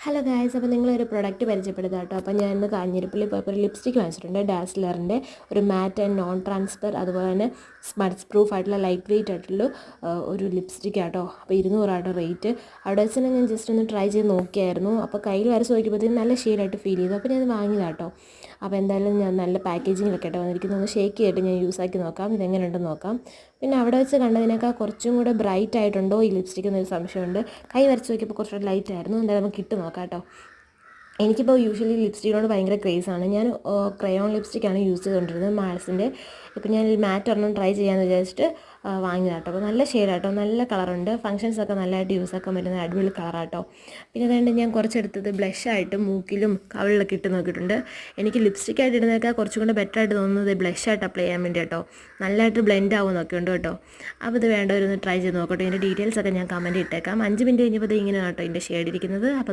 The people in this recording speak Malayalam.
ഹലോ ഗായ്സ്, അപ്പോൾ നിങ്ങളൊരു പ്രൊഡക്റ്റ് പരിചയപ്പെടുത്താം കേട്ടോ. അപ്പോൾ ഞാൻ ഇന്ന് കാഞ്ഞിരപ്പള്ളി പോയപ്പോൾ ഒരു ലിപ്സ്റ്റിക്ക് വാങ്ങിച്ചിട്ടുണ്ട്. ഡാസ്ലറിൻ്റെ ഒരു മാറ്റ് ആൻഡ് നോൺ ട്രാൻസ്ഫർ, അതുപോലെ തന്നെ സ്മഡ്സ് പ്രൂഫ് ആയിട്ടുള്ള ലൈറ്റ് വെയിറ്റ് ആയിട്ടുള്ള ഒരു ലിപ്സ്റ്റിക്ക് ആട്ടോ. അപ്പോൾ 200 റേറ്റ്. അവിടെ വെച്ച് തന്നെ ഞാൻ ജസ്റ്റ് ഒന്ന് ട്രൈ ചെയ്ത് നോക്കിയായിരുന്നു. അപ്പോൾ കയ്യിൽ വരച്ച് നോക്കിയപ്പോഴത്തേക്കും നല്ല ഷെയ്ഡായിട്ട് ഫീൽ ചെയ്തു. അപ്പോൾ ഞാൻ വാങ്ങിയതാട്ടോ. അപ്പോൾ എന്തായാലും ഞാൻ നല്ല പാക്കേജിങ്ങിലൊക്കെ ആയിട്ട് വന്നിരിക്കുന്നത്. ഒന്ന് ഷേക്ക് ചെയ്തിട്ട് ഞാൻ യൂസ് ആക്കി നോക്കാം, ഇതെങ്ങനെയുണ്ടെന്ന് നോക്കാം. പിന്നെ അവിടെ വെച്ച് കണ്ടതിനേക്കാൾ കുറച്ചും കൂടെ ബ്രൈറ്റ് ആയിട്ടുണ്ടോ ഈ ലിപ്സ്റ്റിക്ക് എന്നൊരു സംശയമുണ്ട്. കൈ വരച്ച് നോക്കിയപ്പോൾ കുറച്ചുകൂടെ ലൈറ്റ് ആയിരുന്നു. എന്തായാലും നമുക്ക് ഇട്ട് നോക്കാം കേട്ടോ. എനിക്കിപ്പോൾ യൂഷ്വലി ലിപ്സ്റ്റിക്കിനോട് ഭയങ്കര ക്രേസാണ്. ഞാൻ ക്രയോൺ ലിപ്സ്റ്റിക്കാണ് യൂസ് ചെയ്തുകൊണ്ടിരുന്നത് മാൾസിൻ്റെ. ഇപ്പോൾ ഞാൻ മാറ്റ് ഒരെണ്ണം ട്രൈ ചെയ്യാമെന്ന് വിചാരിച്ചിട്ട് വാങ്ങിയതാട്ടോ. അപ്പോൾ നല്ല ഷെയ്ഡാട്ടോ, നല്ല കളറുണ്ട്. ഫങ്ഷൻസൊക്കെ നല്ലതായിട്ട് യൂസ് ആക്കാൻ പറ്റുന്ന അടിപൊളി കളറാട്ടോ. പിന്നെ അതുകൊണ്ട് ഞാൻ കുറച്ചെടുത്തത് ബ്ലഷായിട്ട് മൂക്കിലും കവിളിലൊക്കെ ഇട്ട് നോക്കിയിട്ടുണ്ട്. എനിക്ക് ലിപ്സ്റ്റിക്കായിട്ട് ഇടുന്നതൊക്കെ കുറച്ചും കൂടെ ബെറ്റർ ആയിട്ട് തോന്നുന്നത് ബ്ലഷായിട്ട് അപ്ലൈ ചെയ്യാൻ വേണ്ടി കേട്ടോ. നല്ലതായിട്ട് ബ്ലെൻഡ് ആവുമെന്നൊക്കെ ഉണ്ട് കേട്ടോ. അപ്പോൾ ഇത് വേണ്ടവരൊന്ന് ട്രൈ ചെയ്ത് നോക്കട്ടെ. ഇതിൻ്റെ ഡീറ്റെയിൽസൊക്കെ ഞാൻ കമൻറ്റ് ഇട്ടേക്കാം. 5 മിനിറ്റ് കഴിഞ്ഞപ്പോൾ ഇത് ഇങ്ങനെ കേട്ടോ ഇതിൻ്റെ ഷെയ്ഡ് ഇരിക്കുന്നത്. അപ്പോൾ